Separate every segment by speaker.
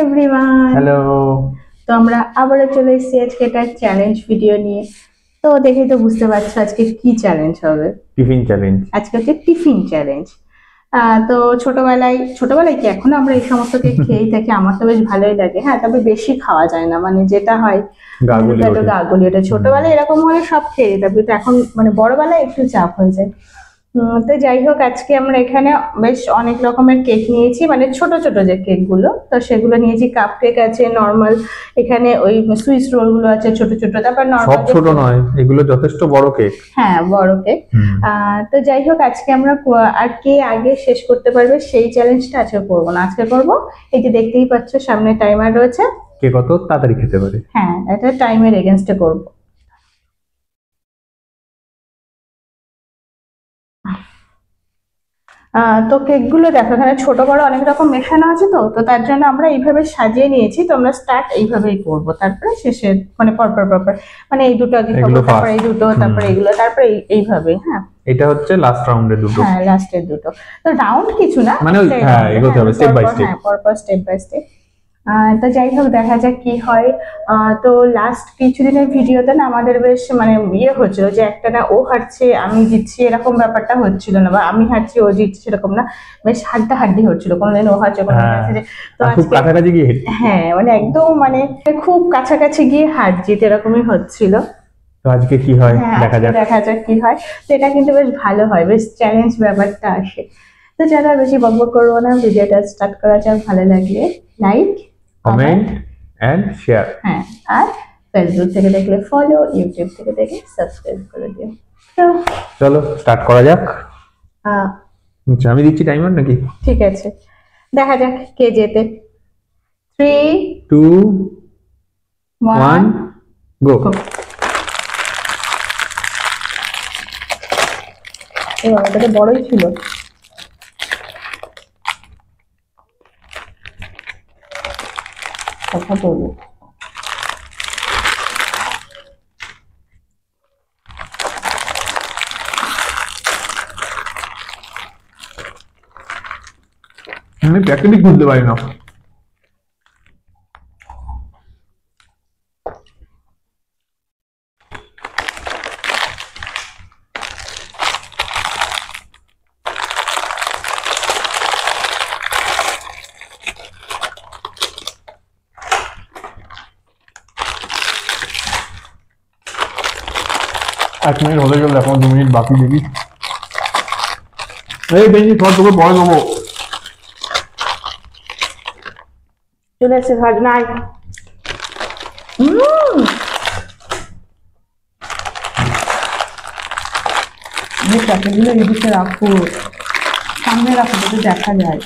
Speaker 1: Everyone.
Speaker 2: Hello.
Speaker 1: তো আমরা আবারও চলে এসেছি আজকে একটা চ্যালেঞ্জ ভিডিও নিয়ে। তো দেখেই তো বুঝতে পারছো আজকে কি চ্যালেঞ্জ হবে।
Speaker 2: Tiffin challenge.
Speaker 1: আজকে হচ্ছে টিফিন চ্যালেঞ্জ। তো ছোটবেলায় কি এখনো আমরা এই সমস্ত কেক খেয়েই থাকি। আমার তো বেশ ভালোই লাগে। হ্যাঁ, তবে বেশি খাওয়া যায় না, মানে যেটা হয়
Speaker 2: গাগুলি
Speaker 1: একটু
Speaker 2: ওঠে।
Speaker 1: গাগুলি ওটা। ছোটবেলায় এরকম হলে সব খেয়ে যেতাম, কিন্তু এখন মানে বড়বেলায় একটু চাপ হয়ে যায়। তো যাই হোক, আজকে আমরা এখানে বেশ অনেক রকমের কেক নিয়েছি, মানে ছোট ছোট যে কেক গুলো, তো সেগুলো নিয়েছি। কাপ কেক আছে, নর্মাল এখানে ওই সুইস রোল গুলো আছে ছোট ছোট, তারপর
Speaker 2: সব
Speaker 1: নর্মাল
Speaker 2: ছোট নয়, এগুলো যথেষ্ট বড় কেক।
Speaker 1: হ্যাঁ, বড় কেক। তো যাই হোক, আজকে আমরা আর কে আগে শেষ করতে পারবে সেই চ্যালেঞ্জটা আজকে করবো না, আজকে করবো এই যে দেখতেই পাচ্ছ সামনে টাইমার রয়েছে।
Speaker 2: কে কত তাড়াতাড়ি খেতে পারে।
Speaker 1: হ্যাঁ, এটা টাইমের এগেনস্টে করবো। তো কেকগুলো দেখো, এখানে ছোট বড় অনেক রকম মেশানো আছে। তো তো তার জন্য আমরা এইভাবে সাজিয়ে নিয়েছি। তো আমরা স্টার্ট এইভাবেই করবো, তারপরে শেষে মানে পরপর পরপর, মানে এই দুটো আগে খাবো,
Speaker 2: এগুলো
Speaker 1: তারপরে এই
Speaker 2: ফার্স্ট।
Speaker 1: দুটো, তারপরে এইগুলো, তারপরে এইভাবে। হ্যাঁ,
Speaker 2: এটা হচ্ছে লাস্ট রাউন্ডের দুটো।
Speaker 1: হ্যাঁ, লাস্টের দুটো। তো রাউন্ড কিছু না,
Speaker 2: মানে ওই
Speaker 1: একটাই
Speaker 2: হ্যাঁ,
Speaker 1: round,
Speaker 2: এগোতে হবে স্টেপ বাই
Speaker 1: পরপর,
Speaker 2: স্টেপ।
Speaker 1: হ্যাঁ পরপর স্টেপ বাই স্টেপ। তো যাই হোক, দেখা যাক কি হয়। তো লাস্ট কিছুদিনের ভিডিওতে না আমাদের বেশ মানে ইয়ে হচ্ছিল যে একটা না ও হারছে আমি জিতছি, এরকম ব্যাপারটা হচ্ছিল না, বা আমি হারছি ও জিতছে সেরকম না। বেশ হাড্ডাহাড্ডি হচ্ছিল, কোনোদিন ও হারছে কোনোদিন
Speaker 2: হ্যাঁ,
Speaker 1: হারছে যে। তো
Speaker 2: আর খুব
Speaker 1: আজকে
Speaker 2: কাছাকাছি গিয়ে হেঁটে।
Speaker 1: হ্যাঁ, মানে একদম মানে খুব কাছাকাছি গিয়ে হার জিত এরকমই হচ্ছিল।
Speaker 2: তো আজকে কি হয়
Speaker 1: হ্যাঁ,
Speaker 2: দেখা
Speaker 1: আজকে
Speaker 2: যাক।
Speaker 1: দেখা যাক কি হয়। তো এটা কিন্তু বেশ ভালো হয়, বেশ চ্যালেঞ্জ ব্যাপারটা আসে। তো চলো আর বেশি বকবক করবো না, ভিডিওটা স্টার্ট করা যাক। ভালো লাগলে লাইক,
Speaker 2: কমেন্ট এন্ড শেয়ার।
Speaker 1: হ্যাঁ, আর ফেসবুক থেকে দেখলে ফলো, ইউটিউব থেকে দেখলে সাবস্ক্রাইব করে দিও। তো
Speaker 2: চলো স্টার্ট করা যাক।
Speaker 1: আহ,
Speaker 2: আচ্ছা, আমি দিচ্ছি টাইমার নাকি?
Speaker 1: ঠিক আছে, দেখা যাক কে জেতে। 3,
Speaker 2: 2 1
Speaker 1: 1,
Speaker 2: গো।
Speaker 1: গো। এবার এটা তো বড়ই ছিল। কথা বলবো।
Speaker 2: আমি প্যাকেটই খুলতে পারি না। এক মিনিট হতে গেল, এখন 2 মিনিট বাকি দেখি। এই বেঞ্জি সব তোকে পরে দেবো।
Speaker 1: চলে এসে ঘর নাই। প্যাকেটগুলো এদিকে রাখো, সামনে রাখো যাতে দেখা যায়।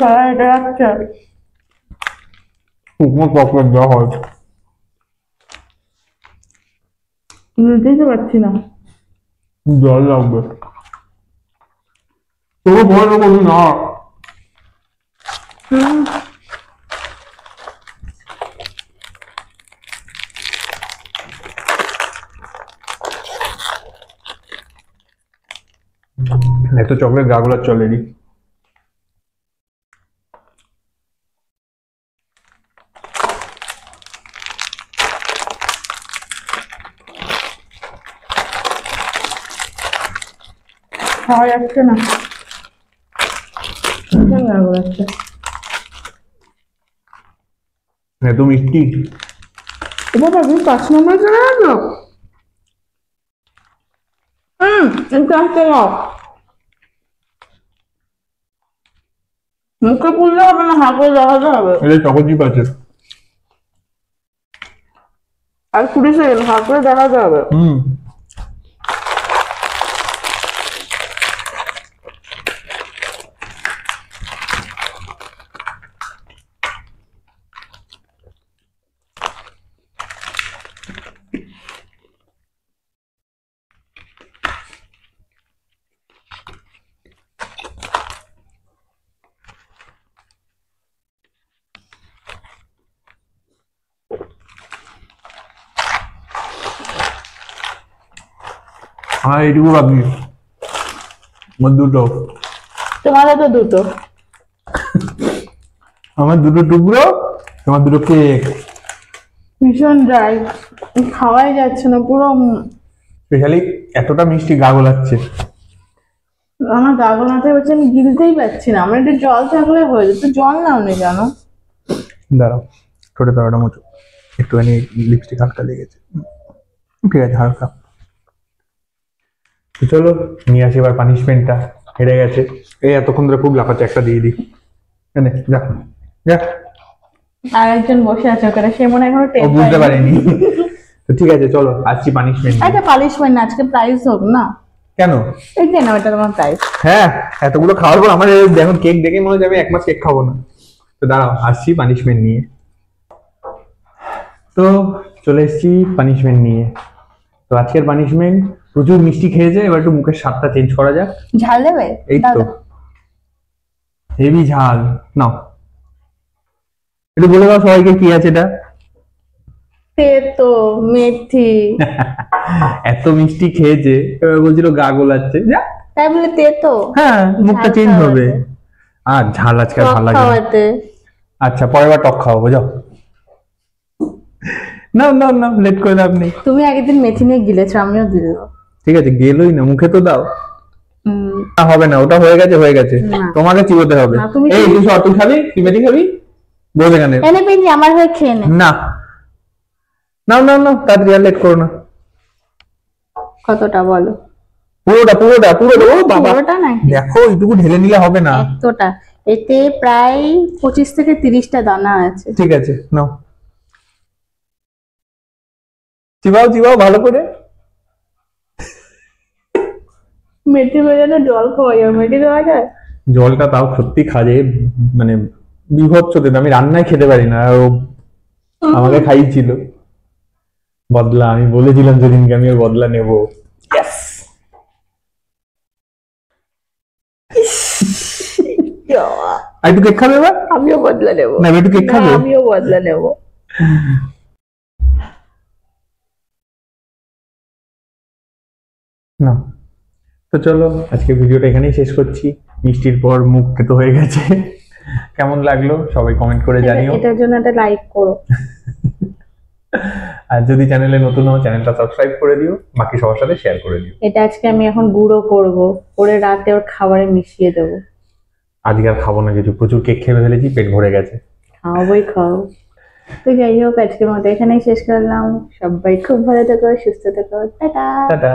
Speaker 1: তারা এটা রাখছে,
Speaker 2: শুকনো চকলেট দেওয়া হয়।
Speaker 1: নিতেই পারছি না।
Speaker 2: জল লাগবে, তোকে ভয় দেবো না। এত চকলেট গা গোলার চলেনি।
Speaker 1: খাওয়া যাচ্ছে না, যাচ্ছে।
Speaker 2: এত মিষ্টি।
Speaker 1: এবার তুমি 5 নম্বর চলে গেছো। একটু আসতে দাও। মুখে পুরলে হবে না, হাঁ করে দেখাতে হবে।
Speaker 2: এটা চকোচিপ আছে।
Speaker 1: আর 20 সেকেন্ড হাঁ করে দেখাতে হবে।
Speaker 2: আমার এইটুকু বাকি, আমার দুটো,
Speaker 1: তোমারও তো দুটো।
Speaker 2: আমার দুটো টুকরো, তোমার দুটো কেক।
Speaker 1: ভীষণ ড্রাই, খাওয়াই যাচ্ছে না পুরো।
Speaker 2: স্পেশালি এতটা মিষ্টি গা গোলাচ্ছে।
Speaker 1: আমার গা গোলাতে হচ্ছে, আমি গিলতেই পারছি না। আমার একটু জল থাকলে হয়ে যেত, জল নাও নি জানো।
Speaker 2: দাঁড়াও, ঠোঁটে দাঁড়াটা মুছো, একটুখানি লিপস্টিক হালকা লেগেছে। ঠিক আছে, হালকা। তো চলো নিয়ে আসি এবার পানিশমেন্টটা। হেরে গেছে, এই এতক্ষণ ধরে খুব লাফাচ্ছে, একটা দিয়ে দিই। এনে যা যা।
Speaker 1: আর একজন বসে আছে ওখানে, সে মনে হয় এখনো
Speaker 2: ও
Speaker 1: টের
Speaker 2: বুঝতে
Speaker 1: পায়নি।
Speaker 2: পারেনি। তো ঠিক আছে চলো আসছি পানিশমেন্ট।
Speaker 1: আচ্ছা পালিশমেন্ট না, আজকে প্রাইজ হোক না।
Speaker 2: কেন?
Speaker 1: এই যে না, ওটা তোমার প্রাইজ।
Speaker 2: হ্যাঁ, এতগুলো খাওয়ার পর আমার এখন কেক দেখে মনে হচ্ছে আমি এক মাস কেক খাবো না। তো দাঁড়াও আসছি পানিশমেন্ট নিয়ে। তো চলে এসেছি পানিশমেন্ট নিয়ে। তো আজকের পানিশমেন্ট, প্রচুর মিষ্টি খেয়েছে, এবার একটু মুখের স্বাদটা চেঞ্জ করা যাক।
Speaker 1: ঝাল দেবে?
Speaker 2: এই
Speaker 1: দাও
Speaker 2: তো
Speaker 1: দাও।
Speaker 2: হেভি ঝাল। নাও একটু বলে দাও সবাইকে কি আছে এটা।
Speaker 1: তেতো মেথি।
Speaker 2: এত মিষ্টি খেয়েছে, এবার বলছিল গা গোলাচ্ছে। যা,
Speaker 1: তাই বলে তেতো?
Speaker 2: হ্যাঁ মুখটা
Speaker 1: ঝাল
Speaker 2: চেঞ্জ হবে।
Speaker 1: খাওয়াতে।
Speaker 2: আর ঝাল আজকে আর
Speaker 1: টক
Speaker 2: ভালো লাগে না।
Speaker 1: খাওয়াতে।
Speaker 2: আচ্ছা পরের বার টক খাওয়াবো, যাও। না না না, লেট করে লাভ নেই।
Speaker 1: তুমি আগের মেথি নিয়ে গিলেছো, আমিও গিলবো।
Speaker 2: ঠিক আছে, গেলোই না, মুখে তো দাও।
Speaker 1: উম,
Speaker 2: না হবে না, ওটা হয়ে গেছে হয়ে গেছে।
Speaker 1: না।
Speaker 2: তোমাকে চিবোতে হবে।
Speaker 1: না, তুমি
Speaker 2: এই তুই সর, তুই খাবি, তুই মেথি খাবি, বল এখানে।
Speaker 1: এনে পেঞ্জি আমার হয়ে খেয়ে নে।
Speaker 2: না না না না, তাড়াতাড়ি আর লেট করো না।
Speaker 1: কতটা বলো?
Speaker 2: পুরোটা পুরোটা পুরোটা, ও বাবা
Speaker 1: পুরোটা নাকি?
Speaker 2: দেখো এইটুকু ঢেলে নিলে হবে না।
Speaker 1: এতটা? এতে প্রায় 25 থেকে 30টা দানা আছে।
Speaker 2: ঠিক আছে নাও, চিবাও চিবাও ভালো করে।
Speaker 1: মেথি ভেজানো জল খাওয়া যায়? মেথি খাওয়া যায়?
Speaker 2: জলটা তাও সত্যি খাজে, মানে বিভৎস খেতে, আমি রান্নায় খেতে পারি না, আর ও আমাকে খাইয়েছিল। বদলা, আমি বলেছিলাম সেদিনকে আমি ওর বদলা নেব। আর একটু কেক খাবে এবার?
Speaker 1: আমিও বদলা নেবো।
Speaker 2: না এবার একটু কেক
Speaker 1: না,
Speaker 2: খাবে?
Speaker 1: আমিও বদলা নেবো।
Speaker 2: না। তো চলো আজকে ভিডিওটা এখানেই শেষ করছি। মিষ্টির পর মুখ তেতো হয়ে গেছে। কেমন লাগলো সবাই কমেন্ট করে জানিও।
Speaker 1: এটার জন্য একটা লাইক করো।
Speaker 2: আর যদি চ্যানেলে নতুন হও চ্যানেলটা সাবস্ক্রাইব করে দিও, বাকি সবার সাথে শেয়ার করে দিও।
Speaker 1: এটা আজকে আমি এখন গুঁড়ো করব, করে রাতে ওর খাবারে মিশিয়ে দেবো।
Speaker 2: আজকে আর খাবো না কিছু, প্রচুর কেক খেয়ে ফেলেছি, পেট ভরে গেছে।
Speaker 1: খাওয়াবোই খাও। তো যাই হোক, আজকের মতো এখানেই শেষ করলাম। সবাই খুব ভালো থেকো, সুস্থ থেকো, টাটা।
Speaker 2: টাটা।